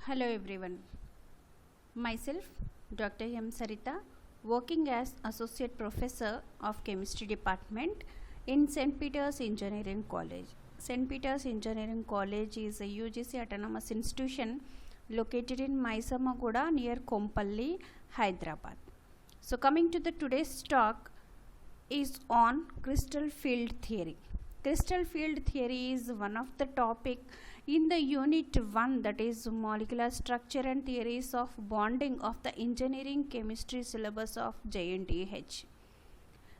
Hello everyone. Myself Dr. M. Sarita, working as Associate Professor of Chemistry Department in St. Peter's Engineering College. St. Peter's Engineering College is a UGC autonomous institution located in Maisamaguda near Kompalli, Hyderabad. So coming to the today's talk is on crystal field theory. Crystal field theory is one of the topic in the unit 1, that is molecular structure and theories of bonding of the engineering chemistry syllabus of JNTH.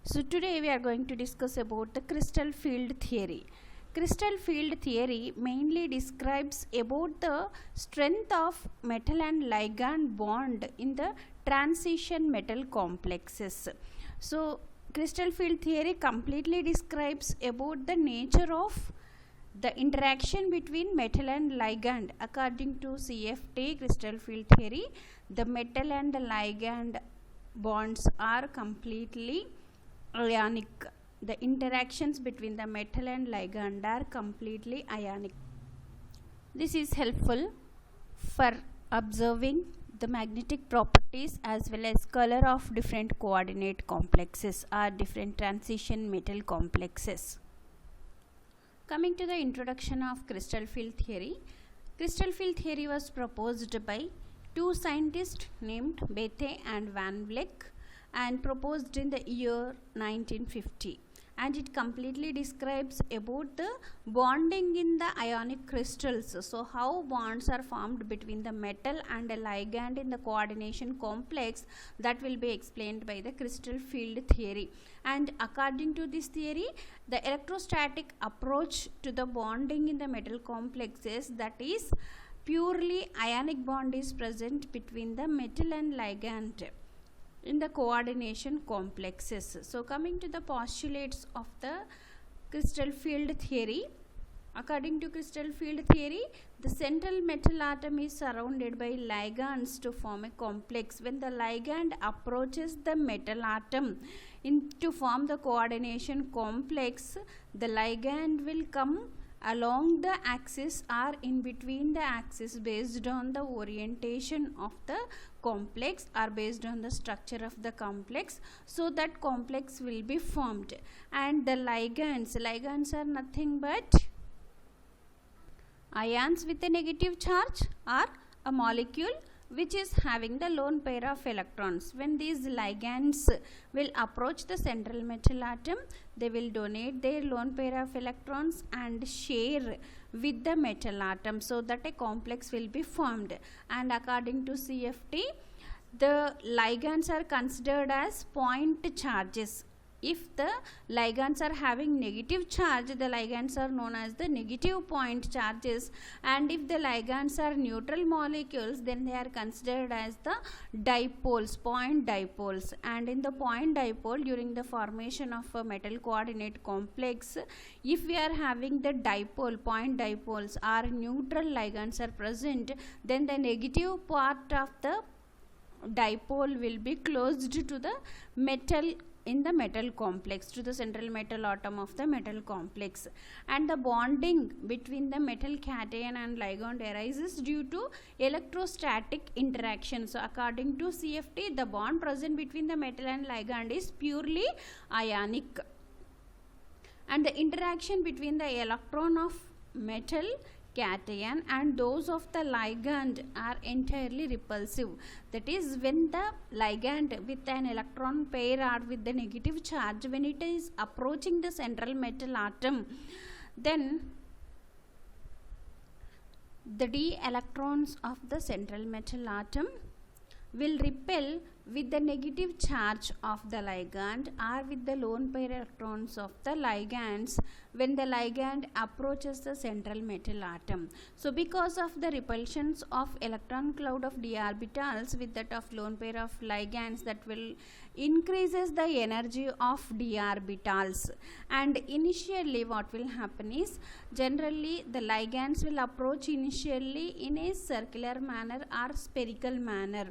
So today we are going to discuss about the crystal field theory. Crystal field theory mainly describes about the strength of metal and ligand bond in the transition metal complexes. So crystal field theory completely describes about the nature of the interaction between metal and ligand. According to CFT, crystal field theory, the metal and the ligand bonds are completely ionic. The interactions between the metal and ligand are completely ionic. This is helpful for observing the magnetic properties as well as color of different coordinate complexes or different transition metal complexes. Coming to the introduction of crystal field theory. Crystal field theory was proposed by two scientists named Bethe and Van Vleck and proposed in the year 1950. And it completely describes about the bonding in the ionic crystals. So how bonds are formed between the metal and a ligand in the coordination complex, that will be explained by the crystal field theory. And according to this theory, the electrostatic approach to the bonding in the metal complexes, that is purely ionic bond is present between the metal and ligand in the coordination complexes. So coming to the postulates of the crystal field theory. According to crystal field theory, the central metal atom is surrounded by ligands to form a complex. When the ligand approaches the metal atom to form the coordination complex, the ligand will come along the axis or in between the axis based on the orientation of the complex or based on the structure of the complex, so that complex will be formed. And the ligands are nothing but ions with a negative charge or a molecule which is having the lone pair of electrons. When these ligands will approach the central metal atom, they will donate their lone pair of electrons and share with the metal atom, so that a complex will be formed. And according to CFT, the ligands are considered as point charges. If the ligands are having negative charge, the ligands are known as the negative point charges, and if the ligands are neutral molecules, then they are considered as the dipoles, point dipoles. And in the point dipole, during the formation of a metal coordinate complex, if we are having the dipole, point dipoles or neutral ligands are present, then the negative part of the dipole will be closed to the metal in the metal complex, to the central metal atom of the metal complex. And the bonding between the metal cation and ligand arises due to electrostatic interaction. So according to CFT, the bond present between the metal and ligand is purely ionic, and the interaction between the electron of metal cation and those of the ligand are entirely repulsive. That is, when the ligand with an electron pair or with the negative charge, when it is approaching the central metal atom, then the d electrons of the central metal atom will repel with the negative charge of the ligand or with the lone pair electrons of the ligands when the ligand approaches the central metal atom. So because of the repulsions of electron cloud of d orbitals with that of lone pair of ligands, that will increases the energy of d orbitals. And initially what will happen is, generally the ligands will approach initially in a circular manner or spherical manner.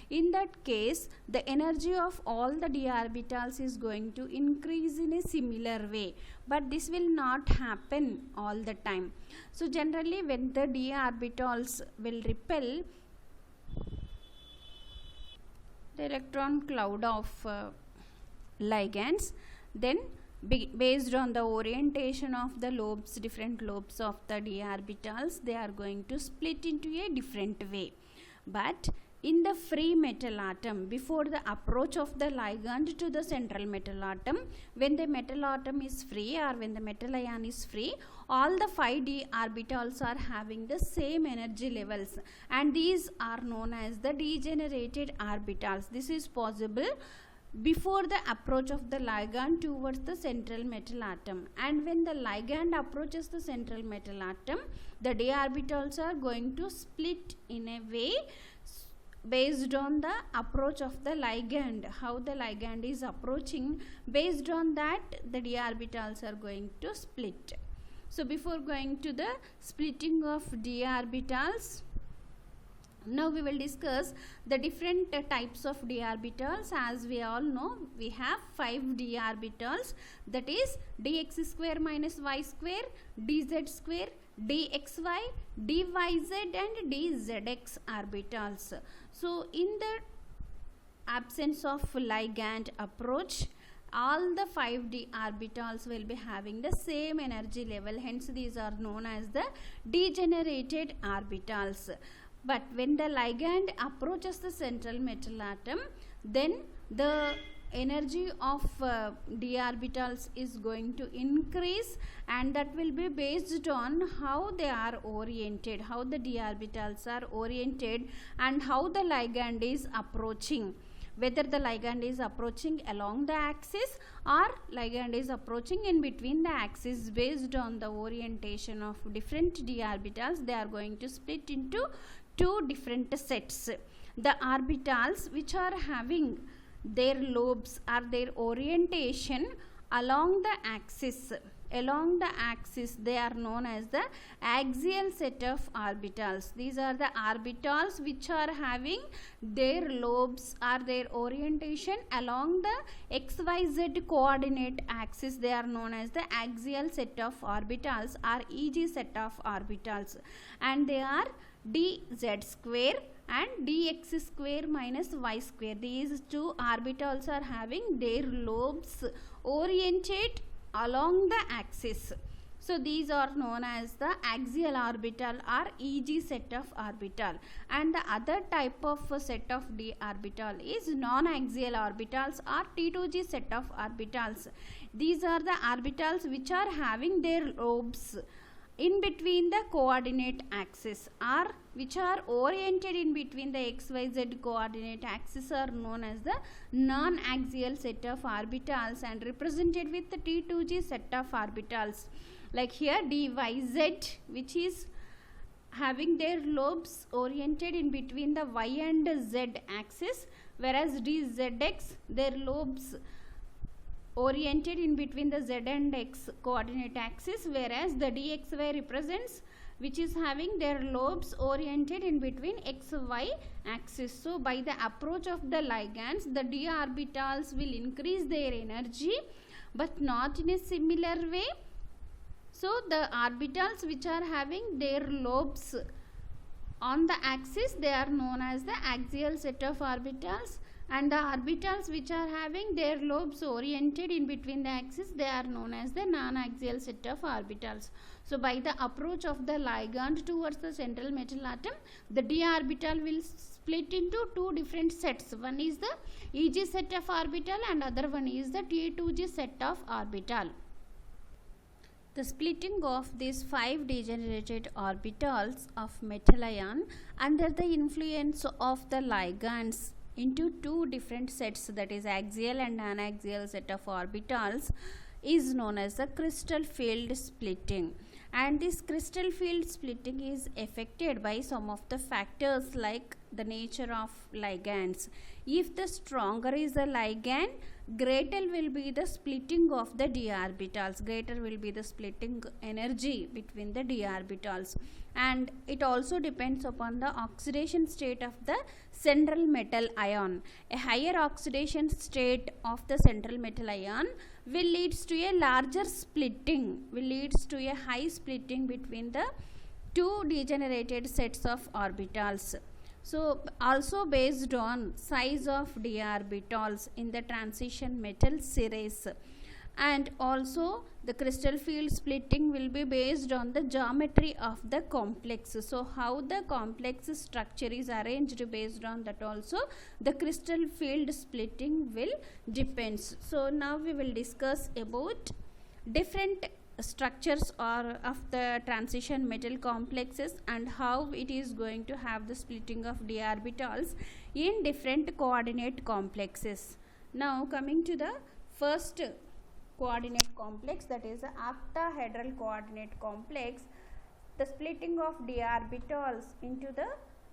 In that case, the energy of all the d orbitals is going to increase in a similar way, but this will not happen all the time. So generally when the d orbitals will repel the electron cloud of ligands, then based on the orientation of the lobes, different lobes of the d orbitals, they are going to split into a different way. But in the free metal atom, before the approach of the ligand to the central metal atom, when the metal atom is free or when the metal ion is free, all the 5 d orbitals are having the same energy levels, and these are known as the degenerated orbitals. This is possible before the approach of the ligand towards the central metal atom, and when the ligand approaches the central metal atom, the d orbitals are going to split in a way based on the approach of the ligand, how the ligand is approaching. Based on that, the d orbitals are going to split. So before going to the splitting of d orbitals, now we will discuss the different types of d orbitals. As we all know, we have 5 d orbitals, that is dx square minus y square, dz square, dxy, dyz and dzx orbitals. So in the absence of ligand approach, all the 5 d orbitals will be having the same energy level, hence these are known as the degenerated orbitals. But when the ligand approaches the central metal atom, then the energy of d orbitals is going to increase, and that will be based on how they are oriented, how the d orbitals are oriented and how the ligand is approaching, whether the ligand is approaching along the axis or ligand is approaching in between the axis. Based on the orientation of different d orbitals, they are going to split into 2 different sets. The orbitals which are having their lobes or their orientation along the axis, they are known as the axial set of orbitals. These are the orbitals which are having their lobes or their orientation along the xyz coordinate axis. They are known as the axial set of orbitals or EG set of orbitals, and they are dz square and dx square minus y square. These 2 orbitals are having their lobes oriented along the axis. So these are known as the axial orbital or EG set of orbital. And the other type of set of d orbital is non-axial orbitals or T2G set of orbitals. These are the orbitals which are having their lobes in between the coordinate axis or which are oriented in between the xyz coordinate axis are known as the non-axial set of orbitals and represented with the T2G set of orbitals. Like here dyz, which is having their lobes oriented in between the y and z axis, whereas dzx, their lobes oriented in between the z and x coordinate axis, whereas the dxy represents which is having their lobes oriented in between xy axis. So by the approach of the ligands, the d orbitals will increase their energy but not in a similar way. So the orbitals which are having their lobes on the axis, they are known as the axial set of orbitals, and the orbitals which are having their lobes oriented in between the axis, they are known as the non-axial set of orbitals. So by the approach of the ligand towards the central metal atom, the d orbital will split into 2 different sets. One is the EG set of orbital and other one is the T2G set of orbital. The splitting of these 5 degenerated orbitals of metal ion under the influence of the ligands into 2 different sets, that is axial and non-axial set of orbitals, is known as the crystal field splitting. and this crystal field splitting is affected by some of the factors like the nature of ligands. If the stronger is the ligand, greater will be the splitting of the d orbitals, greater will be the splitting energy between the d orbitals, and it also depends upon the oxidation state of the central metal ion. A higher oxidation state of the central metal ion will leads to a larger splitting, will leads to a high splitting between the two degenerated sets of orbitals. So also based on size of d orbitals in the transition metal series, and also the crystal field splitting will be based on the geometry of the complex. So how the complex structure is arranged, based on that also the crystal field splitting will depends. So now we will discuss about different structures or of the transition metal complexes and how it is going to have the splitting of d orbitals in different coordinate complexes. Now coming to the first coordinate complex, that is the octahedral coordinate complex, the splitting of d orbitals into the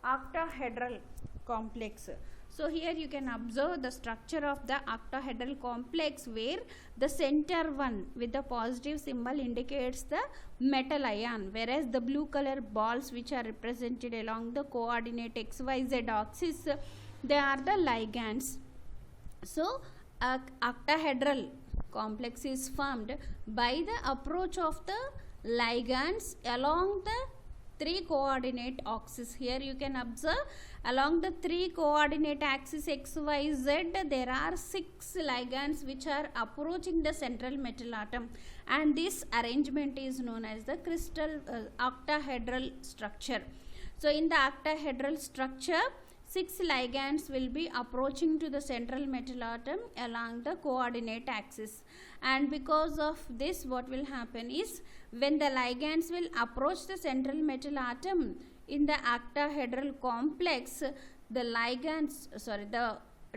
octahedral complex. So here you can observe the structure of the octahedral complex, where the center one with the positive symbol indicates the metal ion, whereas the blue color balls which are represented along the coordinate xyz axis, they are the ligands. So octahedral complex is formed by the approach of the ligands along the three coordinate axis. Here you can observe along the three coordinate axis xyz, there are 6 ligands which are approaching the central metal atom, and this arrangement is known as the crystal octahedral structure. So in the octahedral structure, 6 ligands will be approaching to the central metal atom along the coordinate axis, and because of this what will happen is, when the ligands will approach the central metal atom in the octahedral complex, the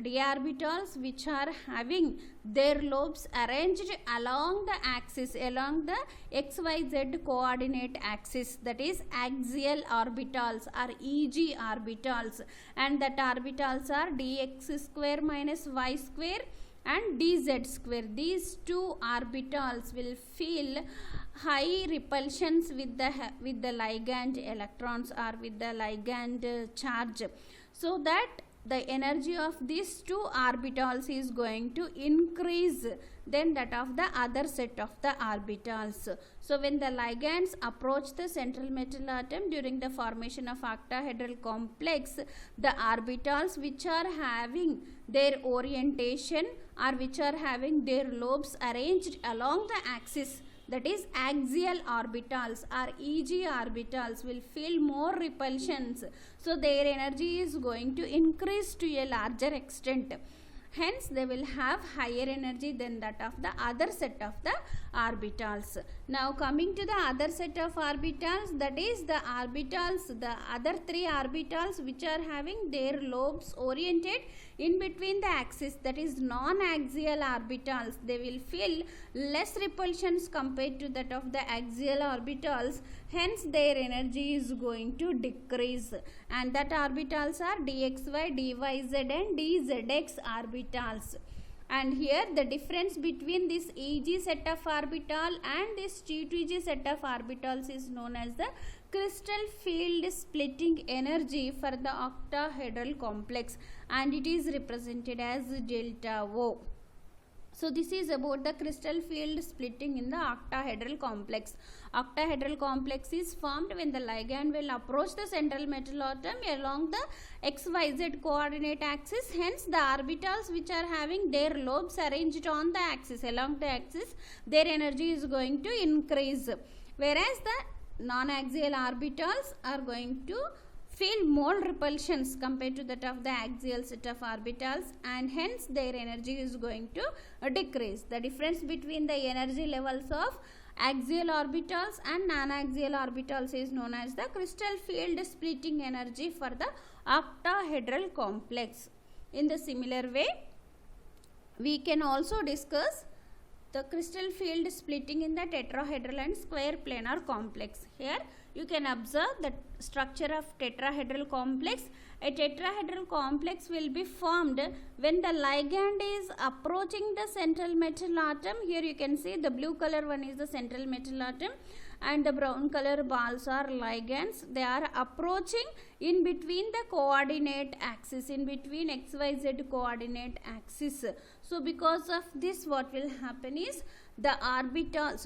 d orbitals which are having their lobes arranged along the axis, along the xyz coordinate axis, that is axial orbitals or EG orbitals, and that orbitals are dx square minus y square and dz square. These two orbitals will feel high repulsions with the ligand electrons or with the ligand charge, so that the energy of these two orbitals is going to increase than that of the other set of the orbitals. So when the ligands approach the central metal atom during the formation of octahedral complex, the orbitals which are having their orientation or which are having their lobes arranged along the axis, that is axial orbitals or EG orbitals, will feel more repulsions, so their energy is going to increase to a larger extent. Hence they will have higher energy than that of the other set of the orbitals. Now coming to the other set of orbitals, that is the orbitals, the other 3 orbitals which are having their lobes oriented in between the axis, that is non-axial orbitals. They will feel less repulsions compared to that of the axial orbitals, hence their energy is going to decrease, and that orbitals are dxy, dyz and dzx orbitals. And here the difference between this EG set of orbital and this G2G set of orbitals is known as the crystal field splitting energy for the octahedral complex, and it is represented as delta O. So this is about the crystal field splitting in the octahedral complex. Octahedral complex is formed when the ligand will approach the central metal atom along the xyz coordinate axis. Hence the orbitals which are having their lobes arranged on the axis, along the axis, their energy is going to increase, whereas the non-axial orbitals are going to feel more repulsions compared to that of the axial set of orbitals, and hence their energy is going to decrease. The difference between the energy levels of axial orbitals and non-axial orbitals is known as the crystal field splitting energy for the octahedral complex. In the similar way, we can also discuss the crystal field splitting in the tetrahedral and square planar complex. Here you can observe the structure of tetrahedral complex. A tetrahedral complex will be formed when the ligand is approaching the central metal atom. Here you can see the blue color one is the central metal atom and the brown color balls are ligands. They are approaching in between the coordinate axis, in between XYZ coordinate axis. So because of this, what will happen is the orbitals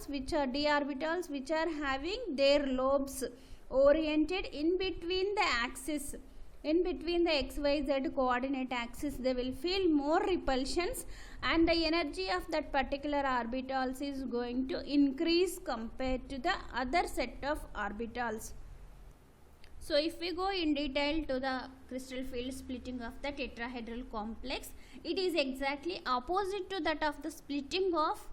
which are d orbitals which are having their lobes oriented in between the axis, in between the XYZ coordinate axis, they will feel more repulsions and the energy of that particular orbitals is going to increase compared to the other set of orbitals. So if we go in detail to the crystal field splitting of the tetrahedral complex, it is exactly opposite to that of the splitting of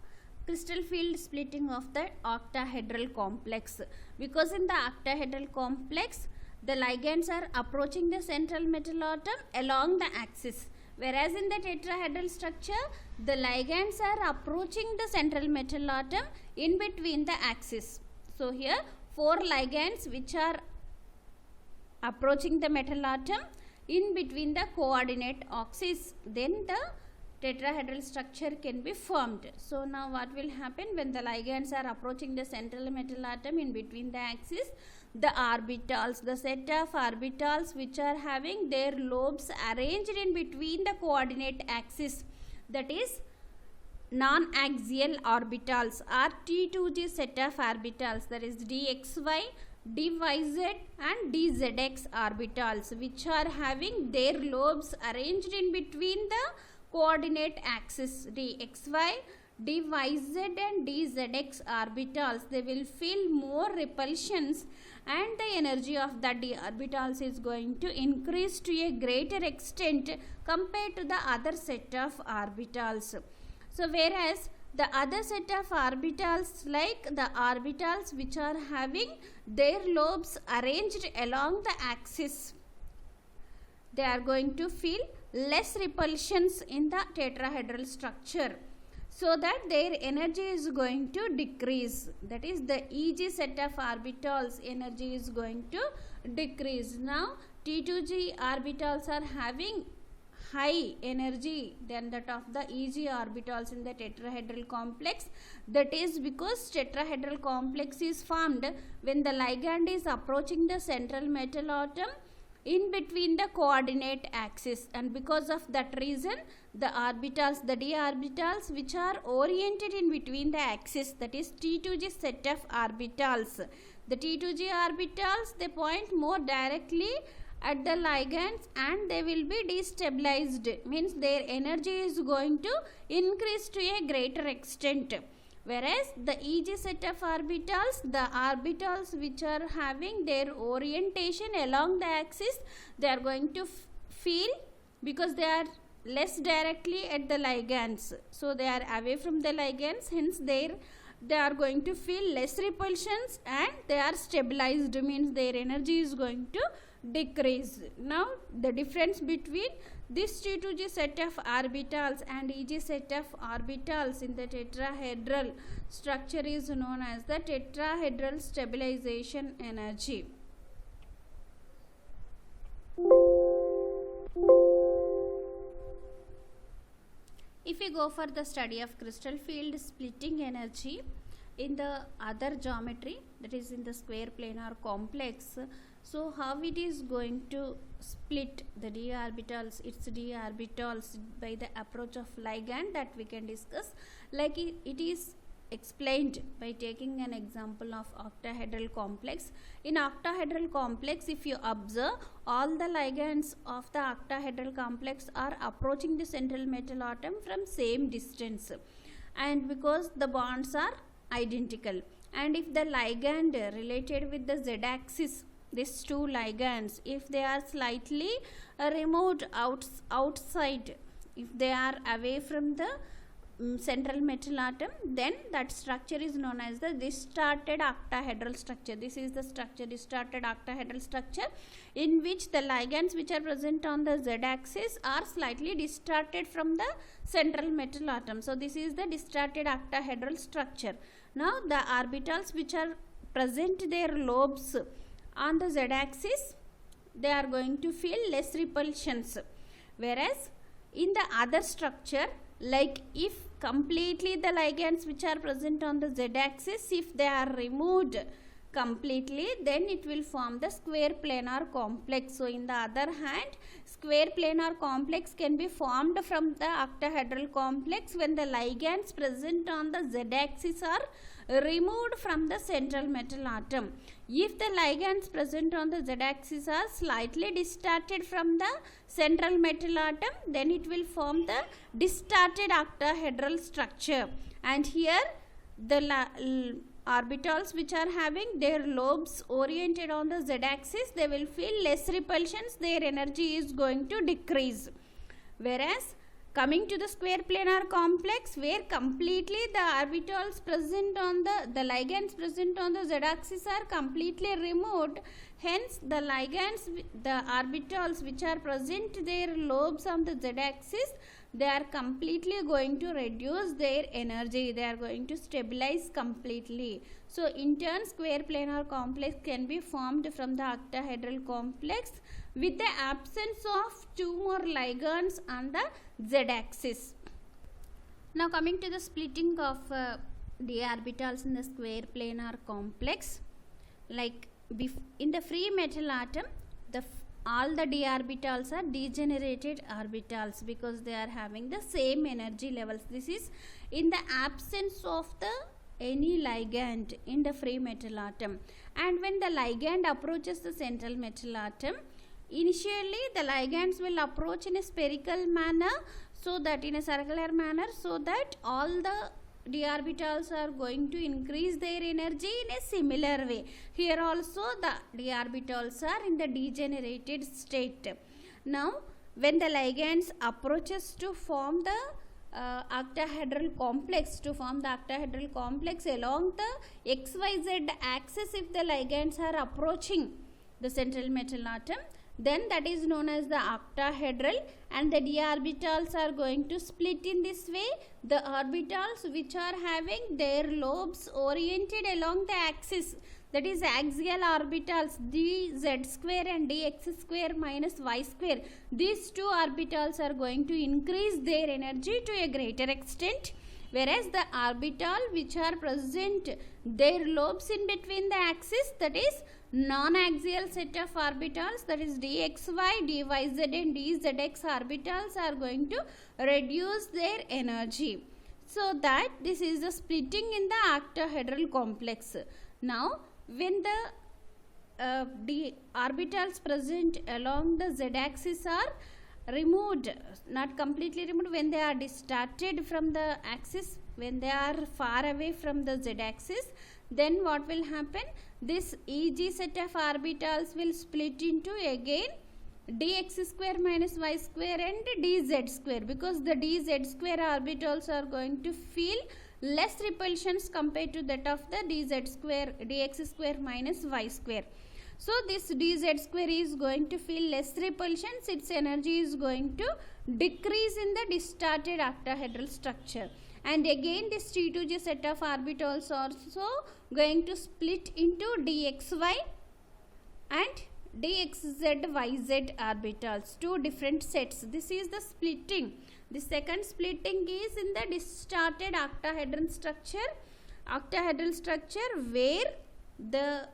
crystal field splitting of the octahedral complex, because in the octahedral complex the ligands are approaching the central metal atom along the axis, whereas in the tetrahedral structure the ligands are approaching the central metal atom in between the axis. So here 4 ligands which are approaching the metal atom in between the coordinate axis, then the tetrahedral structure can be formed. So now what will happen when the ligands are approaching the central metal atom in between the axis? The orbitals, the set of orbitals which are having their lobes arranged in between the coordinate axis, that is non-axial orbitals, are T2G set of orbitals, that is dxy, dyz and dzx orbitals which are having their lobes arranged in between the coordinate axis dxy, dyz and dzx orbitals. They will feel more repulsions and the energy of the d orbitals is going to increase to a greater extent compared to the other set of orbitals. So whereas the other set of orbitals, like the orbitals which are having their lobes arranged along the axis, they are going to feel less repulsions in the tetrahedral structure, so that their energy is going to decrease. That is, the Eg set of orbitals energy is going to decrease. Now T2G orbitals are having high energy than that of the Eg orbitals in the tetrahedral complex. That is because tetrahedral complex is formed when the ligand is approaching the central metal atom in between the coordinate axis, and because of that reason the orbitals, the d orbitals which are oriented in between the axis, that is T2G set of orbitals, the T2G orbitals, they point more directly at the ligands and they will be destabilized, means their energy is going to increase to a greater extent. Whereas the Eg set of orbitals, the orbitals which are having their orientation along the axis, they are going to feel, because they are less directly at the ligands, so they are away from the ligands, hence they are going to feel less repulsions and they are stabilized, means their energy is going to decrease. Now the difference between this T2G set of orbitals and Eg set of orbitals in the tetrahedral structure is known as the tetrahedral stabilization energy. If we go for the study of crystal field splitting energy in the other geometry, that is in the square planar complex, so how it is going to split the d orbitals, its d orbitals by the approach of ligand, that we can discuss. Like it is explained by taking an example of octahedral complex. In octahedral complex, if you observe, all the ligands of the octahedral complex are approaching the central metal atom from same distance, and because the bonds are identical, and if the ligand related with the z axis, these two ligands, if they are slightly removed outside, if they are away from the central metal atom, then that structure is known as the distorted octahedral structure. This is the structure, distorted octahedral structure, in which the ligands which are present on the z axis are slightly distorted from the central metal atom. So this is the distorted octahedral structure. Now the orbitals which are present their lobes on the z axis, they are going to feel less repulsions, whereas in the other structure, like if completely the ligands which are present on the z axis, if they are removed completely, then it will form the square planar complex. So in the other hand, square planar complex can be formed from the octahedral complex when the ligands present on the z axis are removed from the central metal atom. If the ligands present on the z axis are slightly distorted from the central metal atom, then it will form the distorted octahedral structure. And here the orbitals which are having their lobes oriented on the z axis, they will feel less repulsions, their energy is going to decrease. Whereas coming to the square planar complex, where completely the orbitals present on the ligands present on the z axis are completely removed, hence the ligands, the orbitals which are present their lobes on the z axis, they are completely going to reduce their energy, they are going to stabilize completely. So in turn, square planar complex can be formed from the octahedral complex with the absence of two more ligands on the z axis. Now coming to the splitting of d orbitals in the square planar complex, like in the free metal atom, all the d orbitals are degenerated orbitals because they are having the same energy levels. This is in the absence of any ligand in the free metal atom. And when the ligand approaches the central metal atom, initially the ligands will approach in a spherical manner, so that in a circular manner, so that all the d orbitals are going to increase their energy in a similar way. Here also the d orbitals are in the degenerated state. Now when the ligands approaches to form the octahedral complex, along the xyz axis, if the ligands are approaching the central metal atom, then that is known as the octahedral, and the d orbitals are going to split in this way. The orbitals which are having their lobes oriented along the axis, that is axial orbitals dz square and dx square minus y square, these two orbitals are going to increase their energy to a greater extent, whereas the orbital which are present their lobes in between the axis, that is non-axial set of orbitals, that is dxy, dyz and dzx orbitals, are going to reduce their energy. So that this is the splitting in the octahedral complex. Now when the d orbitals present along the z axis are removed, not completely removed, when they are distorted from the axis, when they are far away from the z axis, then what will happen? This Eg set of orbitals will split into again dx square minus y square and dz square, because the dz square orbitals are going to feel less repulsions compared to that of the dz square, dx square minus y square. So this dz square is going to feel less repulsions, its energy is going to decrease in the distorted octahedral structure. And again this T2G set of orbitals also going to split into dxy and dxz orbitals, two different sets. This is the splitting. The second splitting is in the distorted octahedral structure, where the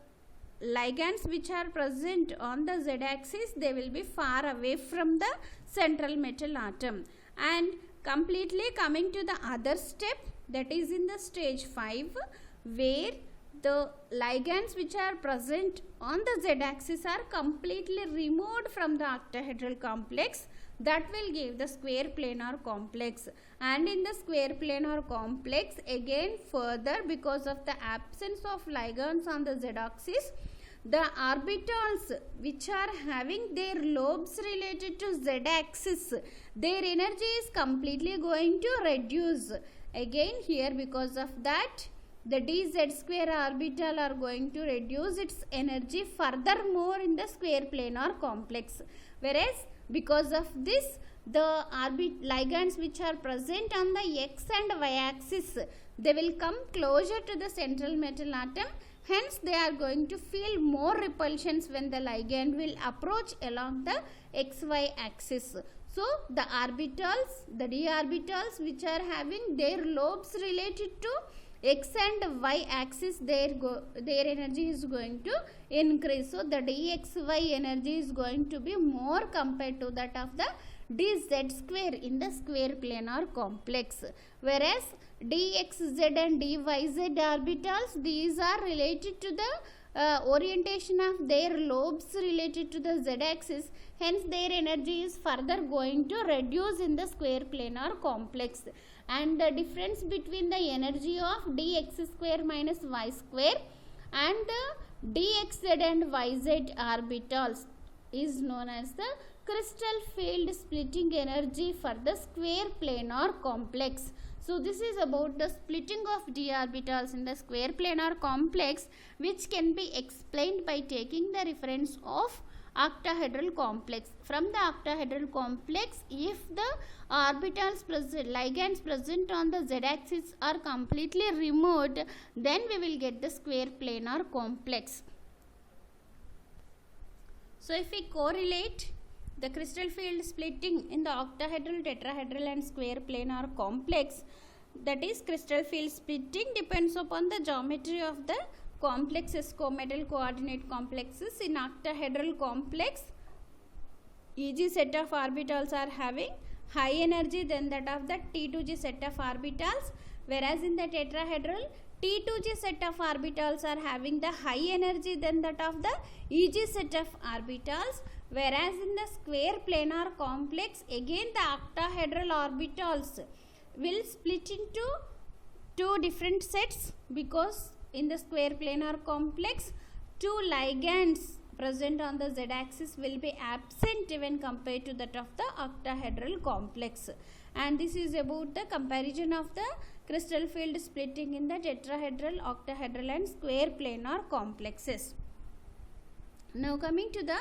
ligands which are present on the z axis, they will be far away from the central metal atom. And completely coming to the other step, that is in the stage 5, where the ligands which are present on the z axis are completely removed from the octahedral complex, that will give the square planar complex. And in the square planar complex, again further, because of the absence of ligands on the z axis, the orbitals which are having their lobes related to z axis, their energy is completely going to reduce. Again here, because of that, the dz square orbital are going to reduce its energy furthermore in the square planar complex, whereas because of this, the ligands which are present on the x and y axis, they will come closer to the central metal atom. Hence they are going to feel more repulsions when the ligand will approach along the xy axis. So the orbitals, the d orbitals which are having their lobes related to x and y axis, their energy is going to increase. So the dxy energy is going to be more compared to that of the dz square in the square planar complex, whereas dxz and dyz orbitals, these are related to the orientation of their lobes related to the z axis. Hence their energy is further going to reduce in the square planar complex. And the difference between the energy of dx square minus y square and the dxz and yz orbitals is known as the crystal field splitting energy for the square planar complex. So this is about the splitting of d orbitals in the square planar complex, which can be explained by taking the reference of octahedral complex. From the octahedral complex, if the orbitals ligands present on the z axis are completely removed, then we will get the square planar complex. So if we correlate the crystal field splitting in the octahedral, tetrahedral and square planar complex, that is crystal field splitting depends upon the geometry of the complexes, cometal coordinate complexes. In octahedral complex, each set of orbitals are having high energy than that of the T2G set of orbitals, whereas in the tetrahedral, T2G set of orbitals are having the high energy than that of the EG set of orbitals, whereas in the square planar complex, again the octahedral orbitals will split into two different sets, because in the square planar complex, two ligands present on the z axis will be absent when compared to that of the octahedral complex. And this is about the comparison of the crystal field splitting in the tetrahedral, octahedral and square planar complexes. Now coming to the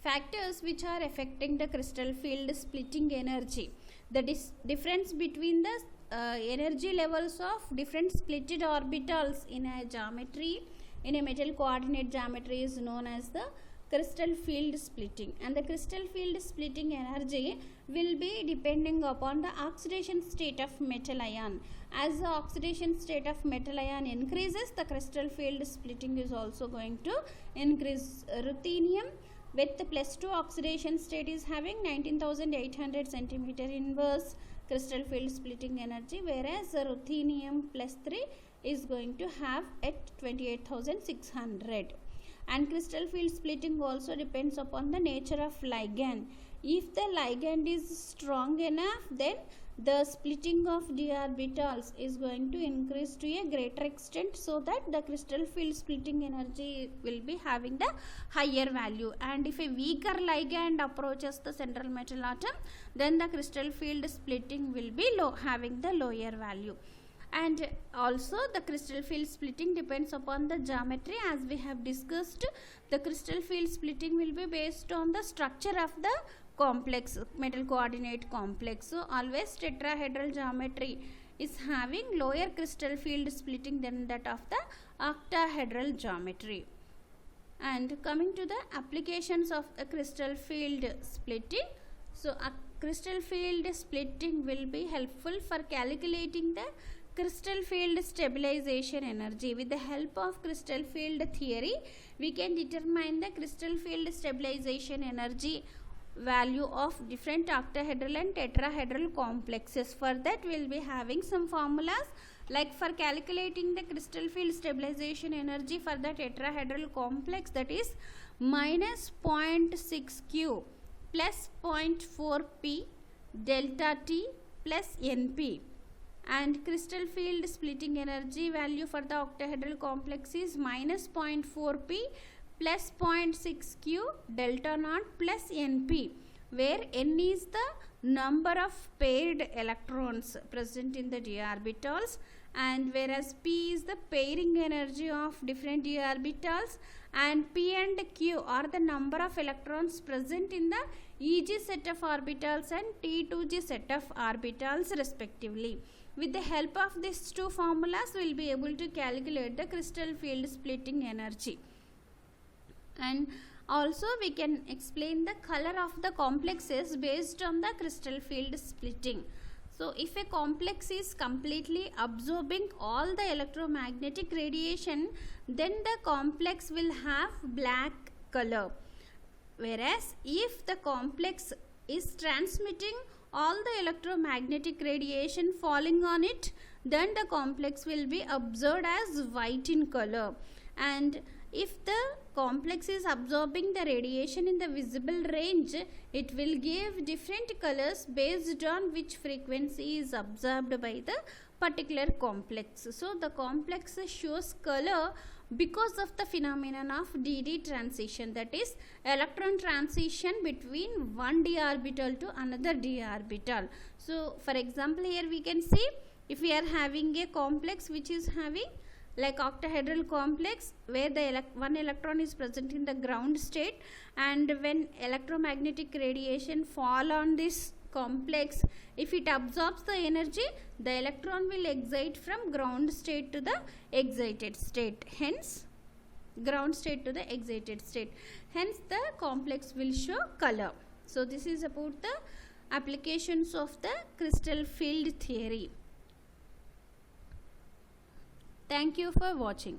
factors which are affecting the crystal field splitting energy. The difference between the energy levels of different splitted orbitals in a geometry, in a metal coordinate geometry, is known as the crystal field splitting. And the crystal field splitting energy will be depending upon the oxidation state of metal ion. As the oxidation state of metal ion increases, the crystal field splitting is also going to increase. Ruthenium with the +2 oxidation state is having 19,800 centimeter inverse crystal field splitting energy, whereas ruthenium +3 is going to have at 28,600. And crystal field splitting also depends upon the nature of ligand. If the ligand is strong enough, then the splitting of d orbitals is going to increase to a greater extent, so that the crystal field splitting energy will be having the higher value. And if a weaker ligand approaches the central metal atom, then the crystal field splitting will be having the lower value. And also the crystal field splitting depends upon the geometry. As we have discussed, the crystal field splitting will be based on the structure of the complex, metal coordinate complex. So always tetrahedral geometry is having lower crystal field splitting than that of the octahedral geometry. And coming to the applications of the crystal field splitting, so a crystal field splitting will be helpful for calculating the crystal field stabilization energy. With the help of crystal field theory, we can determine the crystal field stabilization energy value of different octahedral and tetrahedral complexes. For that, we will be having some formulas, like for calculating the crystal field stabilization energy for the tetrahedral complex, that is minus 0.6 Q plus 0.4 P delta T plus NP. And crystal field splitting energy value for the octahedral complex is minus 0.4 P plus 0.6 q delta naught plus np, where n is the number of paired electrons present in the d orbitals, and whereas p is the pairing energy of different d orbitals, and p and q are the number of electrons present in the Eg set of orbitals and T2g set of orbitals respectively. With the help of these two formulas, we will be able to calculate the crystal field splitting energy. And also we can explain the color of the complexes based on the crystal field splitting. So if a complex is completely absorbing all the electromagnetic radiation, then the complex will have black color. Whereas if the complex is transmitting all the electromagnetic radiation falling on it, then the complex will be observed as white in color. And if the complex is absorbing the radiation in the visible range, it will give different colors based on which frequency is observed by the particular complex. So the complex shows color because of the phenomenon of dd transition, that is electron transition between one d orbital to another d orbital. So for example, here we can see, if we are having a complex which is having like octahedral complex, where the one electron is present in the ground state, and when electromagnetic radiation fall on this complex, if it absorbs the energy, the electron will excite from ground state to the excited state, hence ground state to the excited state, hence the complex will show color. So this is about the applications of the crystal field theory. Thank you for watching.